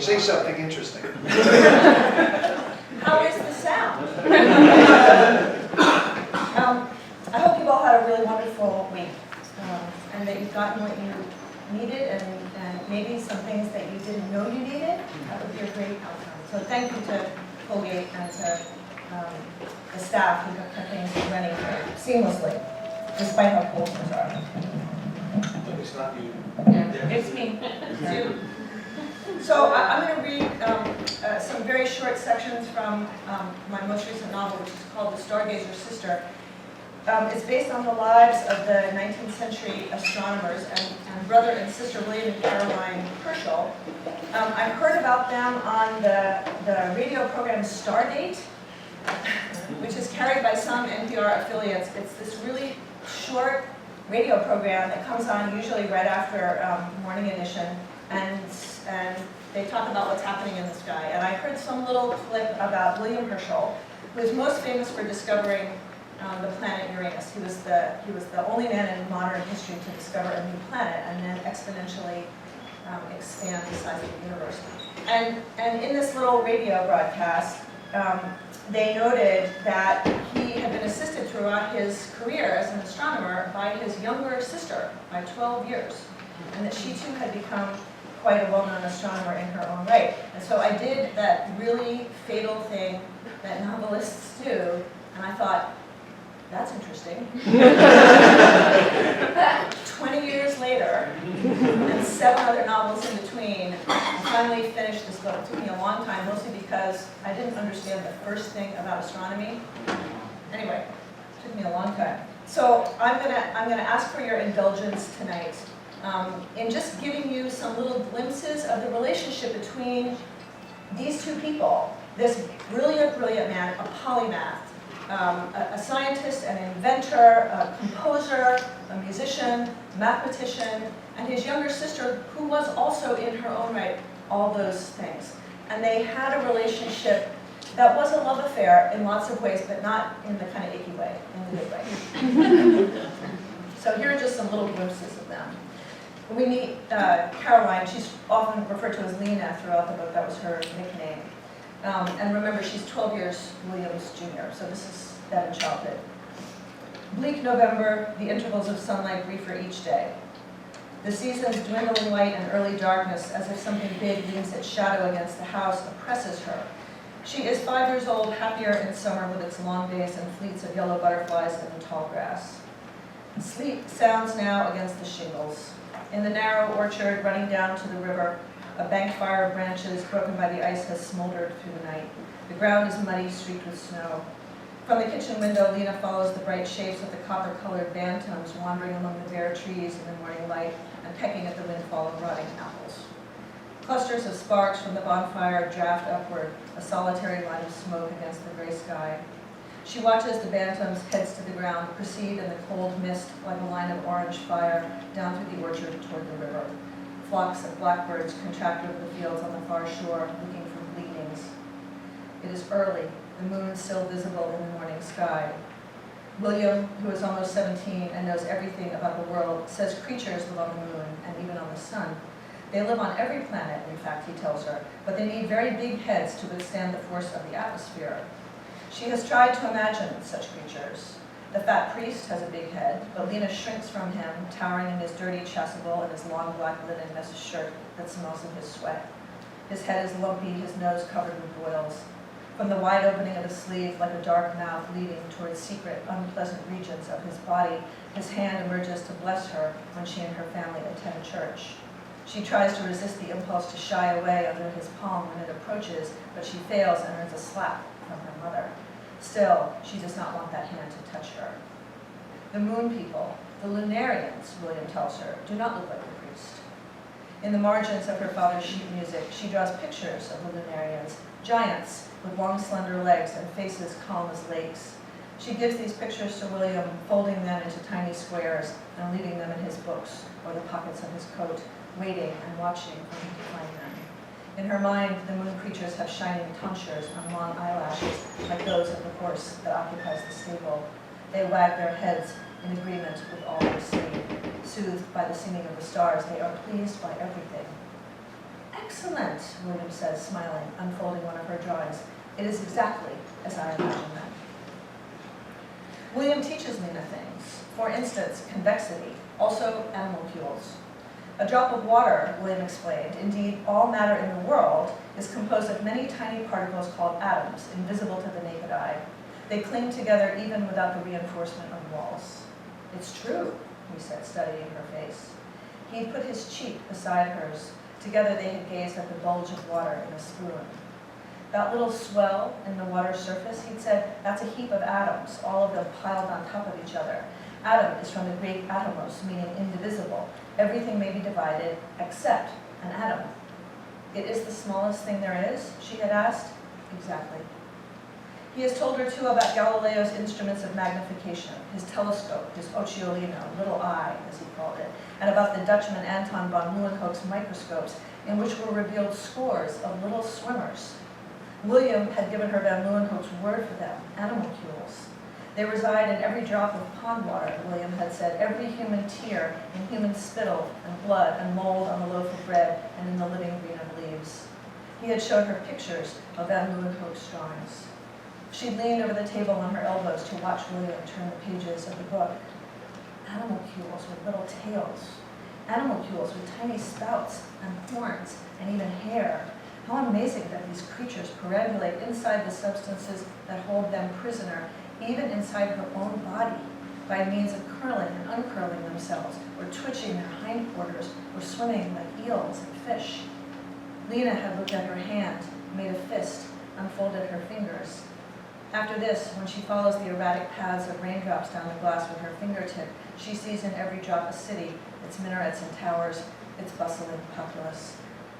Say something interesting. How is the sound? I hope you've all had a really wonderful week, and that you've gotten what you needed, and maybe some things that you didn't know you needed. That would be a great outcome. So thank you to Colgate and to the staff who have kept things running seamlessly, despite how cold things are. It's not you. Yeah, it's me. So I'm going to read some very short sections from my most recent novel, which is called The Stargazer Sister. It's based on the lives of the 19th century astronomers and brother and sister William and Caroline Herschel. I've heard about them on the radio program Stargate, which is carried by some NPR affiliates. It's this really short radio program that comes on usually right after morning edition, and they talk about what's happening in the sky. And I heard some little clip about William Herschel, who is most famous for discovering the planet Uranus. He was the only man in modern history to discover a new planet and then exponentially expand the size of the universe. And in this little radio broadcast, they noted that he had been assisted throughout his career as an astronomer by his younger sister by 12 years, and that she too had become quite a well-known astronomer in her own right. And so I did that really fatal thing that novelists do, and I thought, that's interesting. 20 years later, and 7 other novels in between, I finally finished this book. It took me a long time, mostly because I didn't understand the first thing about astronomy. Anyway, it took me a long time. So I'm gonna ask for your indulgence tonight in just giving you some little glimpses of the relationship between these two people. This brilliant man, a polymath, a scientist, an inventor, a composer, a musician, mathematician, and his younger sister, who was also in her own right all those things. And they had a relationship that was a love affair in lots of ways, but not in the kind of icky way, in the good way. So here are just some little glimpses of them. We meet Caroline. She's often referred to as Lena throughout the book. That was her nickname. And remember, she's 12 years William's junior, so this is that in childhood. Bleak November, the intervals of sunlight briefer each day. The seasons dwindle in light and early darkness, as if something big leans its shadow against the house, oppresses her. She is 5 years old, happier in summer with its long days and fleets of yellow butterflies in the tall grass. Sleep sounds now against the shingles. In the narrow orchard running down to the river, a banked fire of branches broken by the ice has smoldered through the night. The ground is muddy, streaked with snow. From the kitchen window, Lena follows the bright shapes of the copper-colored bantams wandering among the bare trees in the morning light and pecking at the windfall of rotting apples. Clusters of sparks from the bonfire draft upward, a solitary line of smoke against the gray sky. She watches the bantams, heads to the ground, proceed in the cold mist like a line of orange fire down through the orchard toward the river. Flocks of blackbirds contract over the fields on the far shore, looking for gleanings. It is early, the moon still visible in the morning sky. William, who is almost 17 and knows everything about the world, says creatures live on the moon and even on the sun. They live on every planet, in fact, he tells her, but they need very big heads to withstand the force of the atmosphere. She has tried to imagine such creatures. The fat priest has a big head, but Lena shrinks from him, towering in his dirty chasuble and his long black linen mesh shirt that smells of his sweat. His head is lumpy, his nose covered with boils. From the wide opening of his sleeve, like a dark mouth leading towards secret, unpleasant regions of his body, his hand emerges to bless her when she and her family attend church. She tries to resist the impulse to shy away under his palm when it approaches, but she fails and earns a slap from her mother. Still, she does not want that hand to touch her. The moon people, the lunarians, William tells her, do not look like the priest. In the margins of her father's sheet music, she draws pictures of the lunarians, giants with long, slender legs and faces calm as lakes. She gives these pictures to William, folding them into tiny squares and leaving them in his books or the pockets of his coat, waiting and watching for him to find them. In her mind, the moon creatures have shining tonsures on long eyelashes, like those of the horse that occupies the stable. They wag their heads in agreement with all they see. Soothed by the singing of the stars, they are pleased by everything. Excellent, William says, smiling, unfolding one of her drawings. It is exactly as I imagined them. William teaches Lena things. For instance, convexity, also animalcules. A drop of water, William explained, indeed all matter in the world, is composed of many tiny particles called atoms, invisible to the naked eye. They cling together even without the reinforcement of walls. It's true, he said, studying her face. He put his cheek beside hers. Together they had gazed at the bulge of water in a spoon. That little swell in the water surface, he'd said, that's a heap of atoms, all of them piled on top of each other. Atom is from the Greek atomos, meaning indivisible. Everything may be divided except an atom. It is the smallest thing there is, she had asked. Exactly. He has told her too about Galileo's instruments of magnification, his telescope, his occhiolino, little eye, as he called it, and about the Dutchman Anton von Leeuwenhoek's microscopes, in which were revealed scores of little swimmers. William had given her von Leeuwenhoek's word for them, animalcules. They reside in every drop of pond water, William had said, every human tear, in human spittle and blood and mold on the loaf of bread and in the living green of leaves. He had showed her pictures of von Leeuwenhoek's drawings. She leaned over the table on her elbows to watch William turn the pages of the book. Animalcules with little tails. Animalcules with tiny spouts and horns and even hair. How amazing that these creatures perambulate inside the substances that hold them prisoner, even inside her own body, by means of curling and uncurling themselves, or twitching their hindquarters, or swimming like eels and fish. Lena had looked at her hand, made a fist, unfolded her fingers. After this, when she follows the erratic paths of raindrops down the glass with her fingertip, she sees in every drop a city, its minarets and towers, its bustling populace.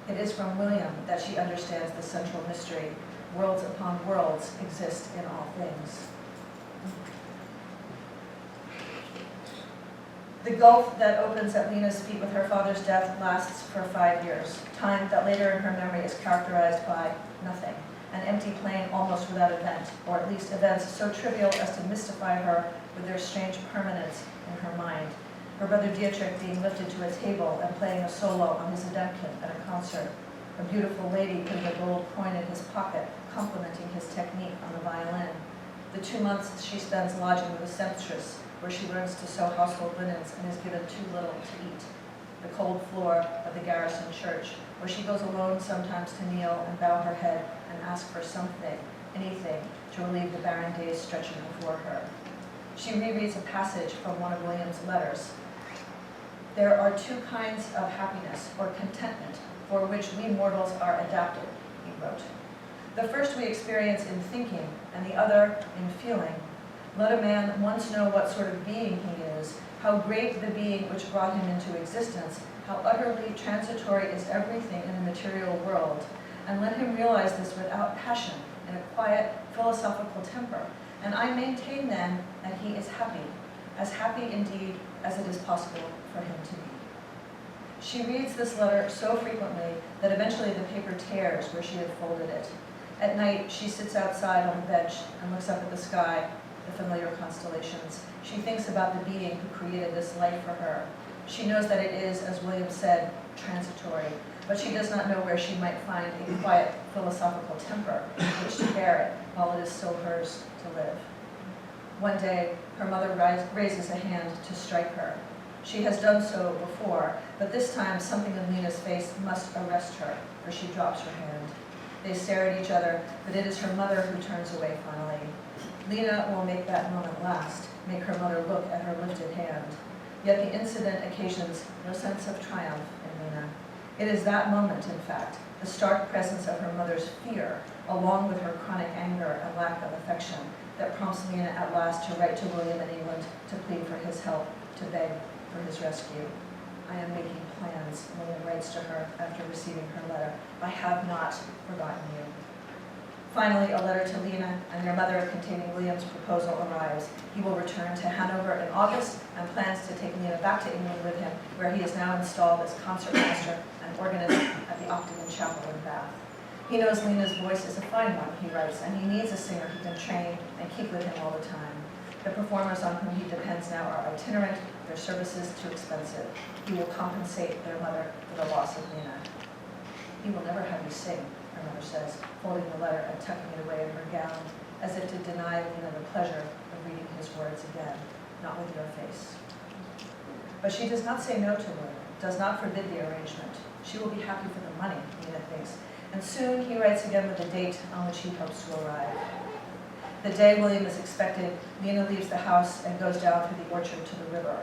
It is from William that she understands the central mystery. Worlds upon worlds exist in all things. The gulf that opens at Lena's feet with her father's death lasts for 5 years, time that later in her memory is characterized by nothing, an empty plain almost without event, or at least events so trivial as to mystify her with their strange permanence in her mind. Her brother Dietrich being lifted to a table and playing a solo on his Ademkin at a concert. A beautiful lady putting a gold coin in his pocket, complimenting his technique on the violin. The 2 months she spends lodging with a sempstress, where she learns to sew household linens and is given too little to eat. The cold floor of the garrison church, where she goes alone sometimes to kneel and bow her head and ask for something, anything, to relieve the barren days stretching before her. She rereads a passage from one of William's letters. There are 2 kinds of happiness, or contentment, for which we mortals are adapted, he wrote. The first we experience in thinking, and the other in feeling. Let a man once know what sort of being he is, how great the being which brought him into existence, how utterly transitory is everything in the material world, and let him realize this without passion, in a quiet, philosophical temper. And I maintain then that he is happy, as happy indeed as it is possible for him to be. She reads this letter so frequently that eventually the paper tears where she had folded it. At night, she sits outside on the bench and looks up at the sky, the familiar constellations. She thinks about the being who created this life for her. She knows that it is, as William said, transitory, but she does not know where she might find a quiet philosophical temper in which to bear it while it is still hers to live. One day, her mother raises a hand to strike her. She has done so before, but this time something in Lena's face must arrest her, for she drops her hand. They stare at each other, but it is her mother who turns away finally. Lena will make that moment last, make her mother look at her lifted hand. Yet the incident occasions no sense of triumph in Lena. It is that moment, in fact, the stark presence of her mother's fear, along with her chronic anger and lack of affection, that prompts Lena at last to write to William in England to plead for his help, to beg for his rescue. I am making plans, William writes to her after receiving her letter. I have not forgotten you. Finally, a letter to Lena and their mother containing William's proposal arrives. He will return to Hanover in August and plans to take Lena back to England with him, where he is now installed as concertmaster and organist at the Octagon Chapel in Bath. He knows Lena's voice is a fine one, he writes, and he needs a singer he can train and keep with him all the time. The performers on whom he depends now are itinerant, their services too expensive. He will compensate their mother for the loss of Lena. He will never have you sing, her mother says, folding the letter and tucking it away in her gown, as if to deny Lena the pleasure of reading his words again, not with your face. But she does not say no to William, does not forbid the arrangement. She will be happy for the money, Lena thinks, and soon he writes again with a date on which he hopes to arrive. The day William is expected, Lena leaves the house and goes down through the orchard to the river.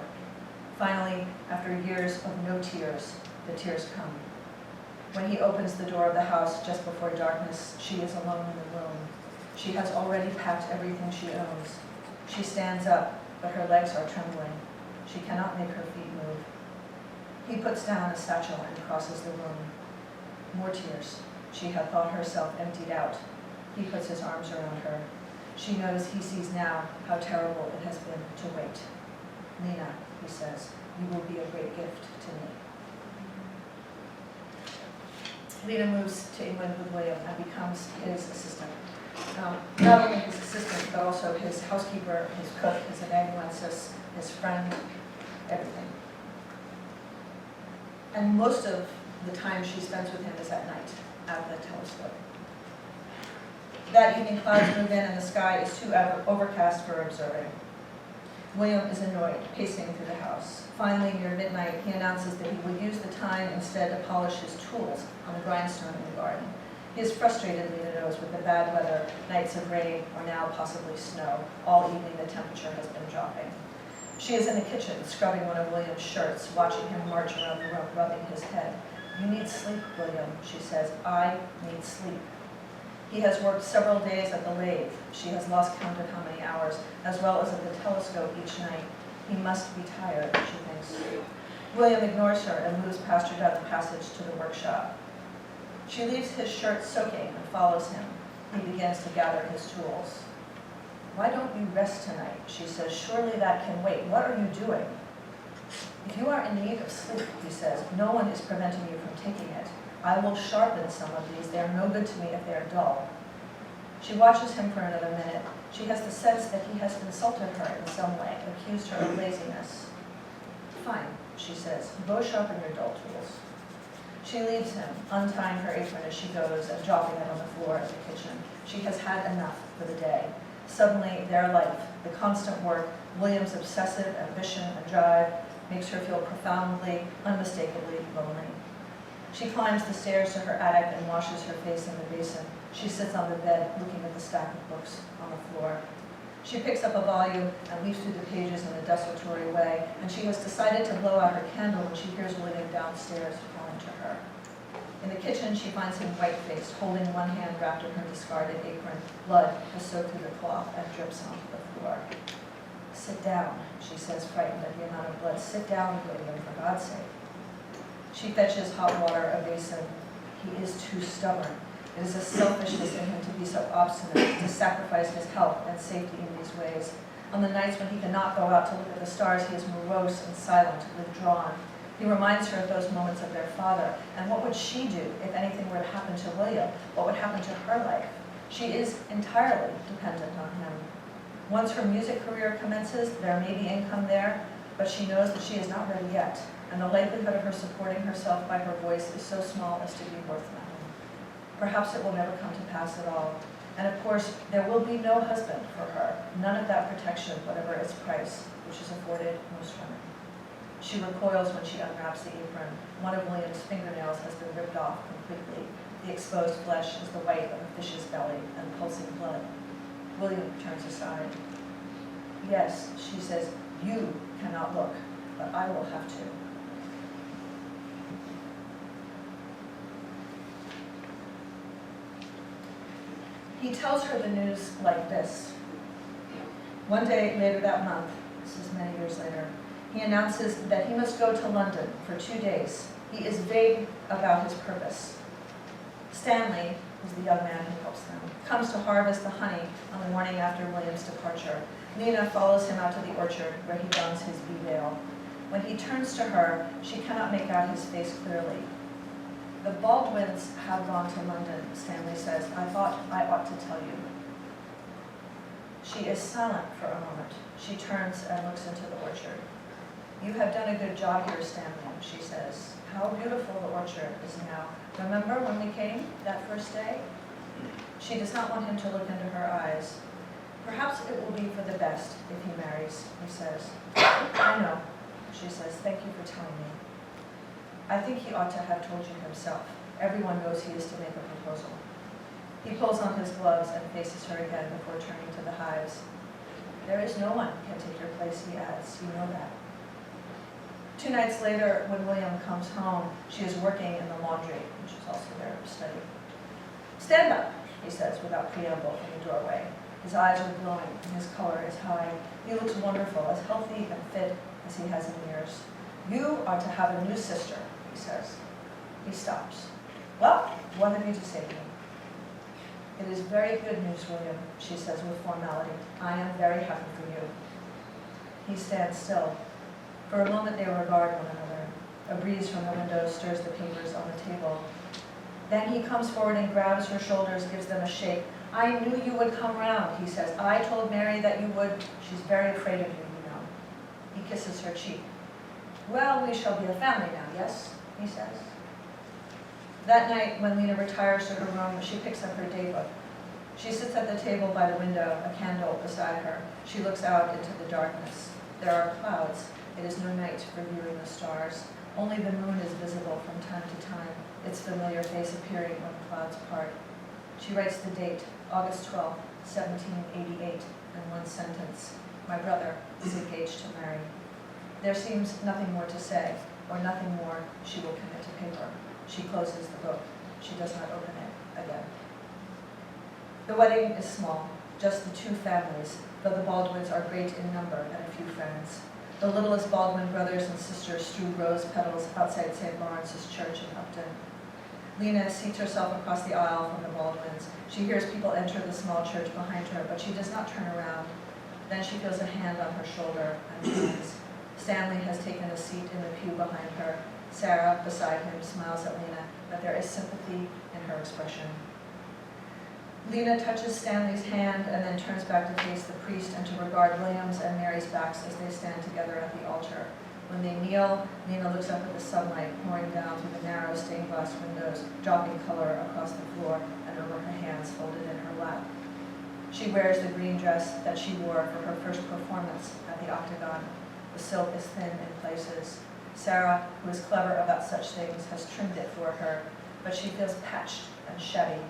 Finally, after years of no tears, the tears come. When he opens the door of the house just before darkness, she is alone in the room. She has already packed everything she owns. She stands up, but her legs are trembling. She cannot make her feet move. He puts down a satchel and crosses the room. More tears. She had thought herself emptied out. He puts his arms around her. She knows he sees now how terrible it has been to wait. Lena, he says, you will be a great gift to me. Lena moves to England with William and becomes his assistant. Not only his assistant, but also his housekeeper, his cook, his amanuensis, his friend, everything. And most of the time she spends with him is at night, at the telescope. That evening, clouds move in and the sky is too overcast for observing. William is annoyed, pacing through the house. Finally, near midnight, he announces that he will use the time instead to polish his tools on the grindstone in the garden. He is frustrated, Lena knows, with the bad weather, nights of rain, or now possibly snow. All evening the temperature has been dropping. She is in the kitchen, scrubbing one of William's shirts, watching him march around the room, rubbing his head. You need sleep, William, she says. I need sleep. He has worked several days at the lathe. She has lost count of how many hours, as well as at the telescope each night. He must be tired, she thinks. William ignores her and moves past her down the passage to the workshop. She leaves his shirt soaking and follows him. He begins to gather his tools. Why don't you rest tonight? She says. Surely that can wait. What are you doing? If you are in need of sleep, he says, no one is preventing you from taking it. I will sharpen some of these. They are no good to me if they are dull. She watches him for another minute. She has the sense that he has insulted her in some way, accused her of laziness. Fine, she says. Go sharpen your dull tools. She leaves him, untying her apron as she goes and dropping it on the floor of the kitchen. She has had enough for the day. Suddenly, their life, the constant work, William's obsessive ambition and drive, makes her feel profoundly, unmistakably lonely. She climbs the stairs to her attic and washes her face in the basin. She sits on the bed, looking at the stack of books on the floor. She picks up a volume and leaves through the pages in a desultory way, and she has decided to blow out her candle when she hears William downstairs calling to her. In the kitchen, she finds him white-faced, holding one hand wrapped in her discarded apron. Blood has soaked through the cloth and drips onto the floor. Sit down, she says, frightened at the amount of blood. Sit down, William, for God's sake. She fetches hot water, a basin. He is too stubborn. It is a selfishness in him to be so obstinate, to sacrifice his health and safety in these ways. On the nights when he cannot go out to look at the stars, he is morose and silent, withdrawn. He reminds her of those moments of their father, and what would she do if anything were to happen to William? What would happen to her life? She is entirely dependent on him. Once her music career commences, there may be income there, but she knows that she is not ready yet, and the likelihood of her supporting herself by her voice is so small as to be worth nothing. Perhaps it will never come to pass at all. And of course, there will be no husband for her, none of that protection, whatever its price, which is afforded most women. She recoils when she unwraps the apron. One of William's fingernails has been ripped off completely. The exposed flesh is the white of a fish's belly and pulsing blood. William turns aside. Yes, she says, you cannot look, but I will have to. He tells her the news like this. One day later that month, this is many years later, he announces that he must go to London for 2 days. He is vague about his purpose. Stanley, who's the young man who helps them, comes to harvest the honey on the morning after William's departure. Lena follows him out to the orchard where he dons his bee veil. When he turns to her, she cannot make out his face clearly. The Baldwins have gone to London, Stanley says. I thought I ought to tell you. She is silent for a moment. She turns and looks into the orchard. "You have done a good job here, Stanley," she says. "How beautiful the orchard is now. Remember when we came that first day?" She does not want him to look into her eyes. "Perhaps it will be for the best if he marries," he says. "I know," she says. "Thank you for telling me. I think he ought to have told you himself. Everyone knows he is to make a proposal." He pulls on his gloves and faces her again before turning to the hives. "There is no one can take your place," he adds. "You know that." 2 nights later, when William comes home, she is working in the laundry, which is also their study. "Stand up," he says without preamble in the doorway. His eyes are glowing and his color is high. He looks wonderful, as healthy and fit as he has in years. "You are to have a new sister," he says. He stops. "Well, what have you to say to me?" "It is very good news, William," she says with formality. "I am very happy for you." He stands still. For a moment they regard one another. A breeze from the window stirs the papers on the table. Then he comes forward and grabs her shoulders, gives them a shake. "I knew you would come round," he says. "I told Mary that you would. She's very afraid of you, you know." He kisses her cheek. "Well, we shall be a family now, yes?" he says. That night, when Lena retires to her room, she picks up her daybook. She sits at the table by the window, a candle beside her. She looks out into the darkness. There are clouds. It is no night for viewing the stars. Only the moon is visible from time to time, its familiar face appearing when clouds part. She writes the date, August 12, 1788, in one sentence. "My brother is engaged to Mary." There seems nothing more to say, or nothing more she will commit to paper. She closes the book. She does not open it again. The wedding is small, just the 2 families, though the Baldwins are great in number and a few friends. The littlest Baldwin brothers and sisters strew rose petals outside St. Lawrence's Church in Upton. Lena seats herself across the aisle from the Baldwins. She hears people enter the small church behind her, but she does not turn around. Then she feels a hand on her shoulder and turns. Stanley has taken a seat in the pew behind her. Sarah, beside him, smiles at Lena, but there is sympathy in her expression. Lena touches Stanley's hand and then turns back to face the priest and to regard William's and Mary's backs as they stand together at the altar. When they kneel, Lena looks up at the sunlight pouring down through the narrow stained glass windows, dropping color across the floor and over her hands folded in her lap. She wears the green dress that she wore for her first performance at the Octagon. The silk is thin in places. Sarah, who is clever about such things, has trimmed it for her, but she feels patched and shabby.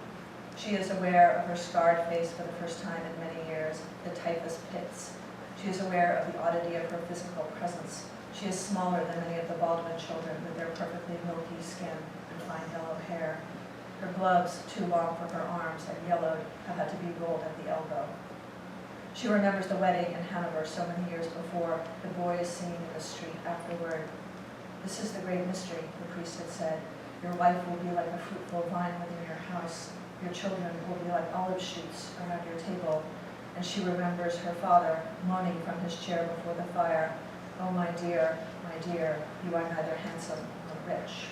She is aware of her scarred face for the first time in many years, the typhus pits. She is aware of the oddity of her physical presence. She is smaller than many of the Baldwin children with their perfectly milky skin and fine yellow hair. Her gloves, too long for her arms and yellowed, have had to be rolled at the elbow. She remembers the wedding in Hanover so many years before, the boys singing in the street afterward. "This is the great mystery," the priest had said. "Your wife will be like a fruitful vine within your house. Your children will be like olive shoots around your table." And she remembers her father moaning from his chair before the fire, "Oh, my dear, you are neither handsome nor rich."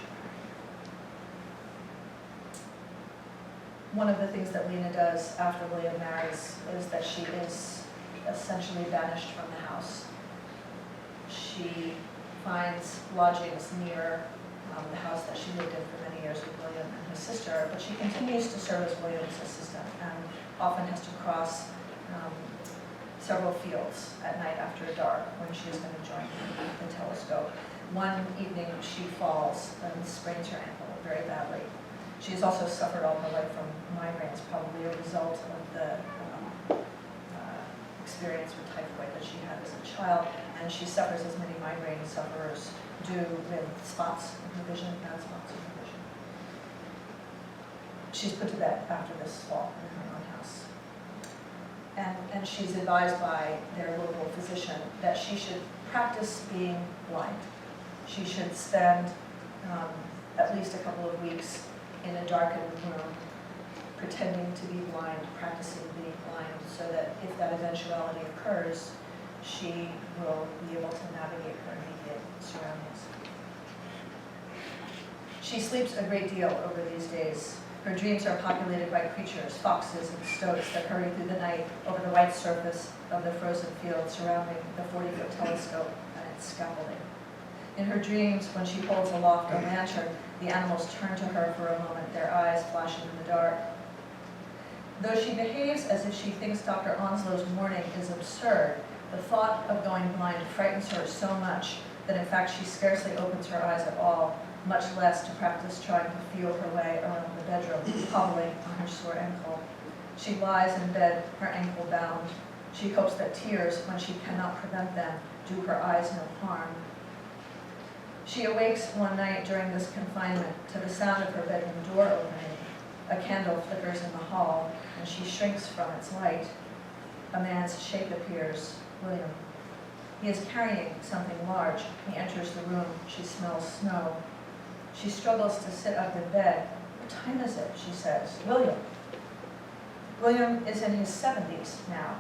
One of the things that Lena does after William marries is that she is essentially banished from the house. She finds lodgings near the house that she lived in for many years with William and his sister, but she continues to serve as William's assistant and often has to cross several fields at night after dark when she is going to join him at the telescope. One evening she falls and sprains her ankle very badly. She has also suffered all her life from migraines, probably a result of the experience with typhoid that she had as a child, and she suffers as many migraine sufferers do with spots in her vision, bad spots in her vision. She's put to bed after this fall in her own house. And she's advised by their local physician that she should practice being blind. She should spend at least a couple of weeks in a darkened room pretending to be blind, practicing being blind, so that if that eventuality occurs, she will be able to navigate her immediate surroundings. She sleeps a great deal over these days. Her dreams are populated by creatures, foxes and stoats that hurry through the night over the white surface of the frozen field surrounding the 40-foot telescope and its scaffolding. In her dreams, when she holds aloft a lantern, the animals turn to her for a moment, their eyes flashing in the dark. Though she behaves as if she thinks Dr. Onslow's warning is absurd, the thought of going blind frightens her so much that in fact she scarcely opens her eyes at all, much less to practice trying to feel her way around the bedroom, hobbling on her sore ankle. She lies in bed, her ankle bound. She hopes that tears, when she cannot prevent them, do her eyes no harm. She awakes one night during this confinement to the sound of her bedroom door opening. A candle flickers in the hall, and she shrinks from its light. A man's shape appears, William. He is carrying something large. He enters the room. She smells snow. She struggles to sit up in bed. What time is it? She says. William. William is in his 70s now.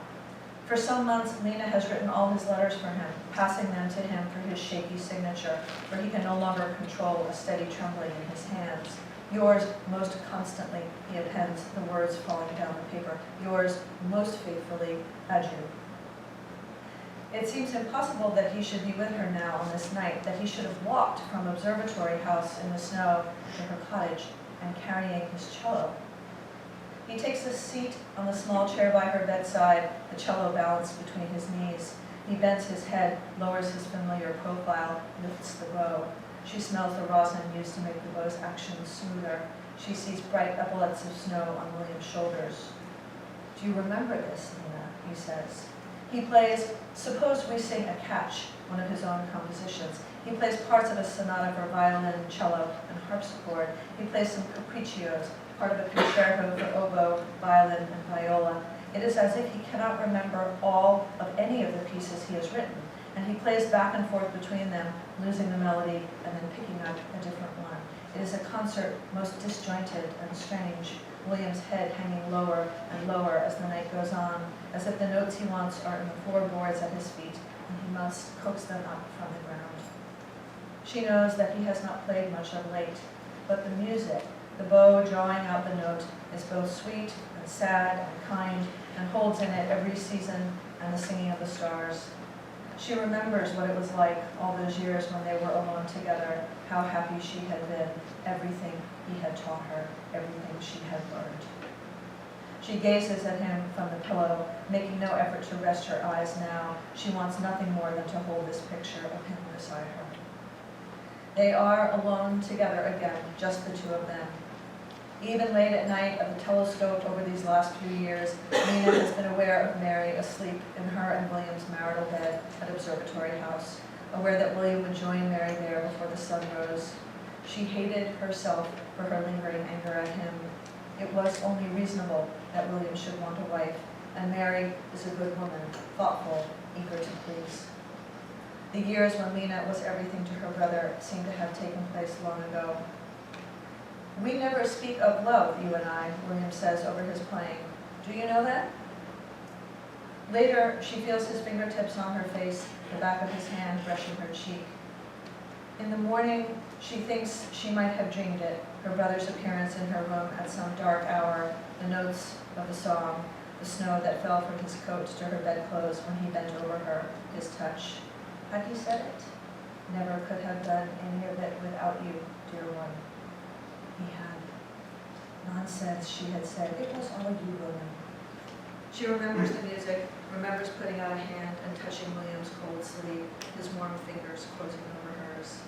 For some months, Lena has written all his letters for him, passing them to him for his shaky signature, for he can no longer control a steady trembling in his hands. Yours most constantly, he appends, the words falling down the paper. Yours most faithfully, adieu. It seems impossible that he should be with her now on this night, that he should have walked from Observatory House in the snow to her cottage and carrying his cello. He takes a seat on the small chair by her bedside, the cello balanced between his knees. He bends his head, lowers his familiar profile, lifts the bow. She smells the rosin used to make the bow's action smoother. She sees bright epaulets of snow on William's shoulders. Do you remember this, Lena? He says. He plays Suppose We Sing a Catch, one of his own compositions. He plays parts of a sonata for violin, cello, and harpsichord. He plays some capriccios, part of a concerto for oboe, violin, and viola. It is as if he cannot remember all of any of the pieces he has written, and he plays back and forth between them, losing the melody and then picking up a different one. It is a concert most disjointed and strange, William's head hanging lower and lower as the night goes on, as if the notes he wants are in the floorboards at his feet, and he must coax them up from the ground. She knows that he has not played much of late, but the music, the bow drawing out the note, is both sweet and sad and kind, and holds in it every season and the singing of the stars. She remembers what it was like all those years when they were alone together, how happy she had been, everything he had taught her, everything she had learned. She gazes at him from the pillow, making no effort to rest her eyes now. She wants nothing more than to hold this picture of him beside her. They are alone together again, just the two of them. Even late at night at the telescope over these last few years, Lena has been aware of Mary asleep in her and William's marital bed at Observatory House, aware that William would join Mary there before the sun rose. She hated herself for her lingering anger at him. It was only reasonable that William should want a wife, and Mary is a good woman, thoughtful, eager to please. The years when Lena was everything to her brother seemed to have taken place long ago. We never speak of love, you and I, William says over his playing. Do you know that? Later, she feels his fingertips on her face, the back of his hand brushing her cheek. In the morning, she thinks she might have dreamed it, her brother's appearance in her room at some dark hour, the notes of the song, the snow that fell from his coat to her bedclothes when he bent over her, his touch. Had he said it? Never could have done any of it without you, dear one. He had. Nonsense, she had said. It was all you, William. She remembers the music, remembers putting out a hand and touching William's cold sleeve, his warm fingers closing over hers.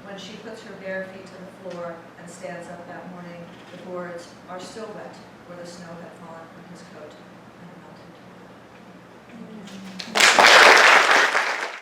When she puts her bare feet to the floor and stands up that morning, the boards are still wet where the snow had fallen from his coat.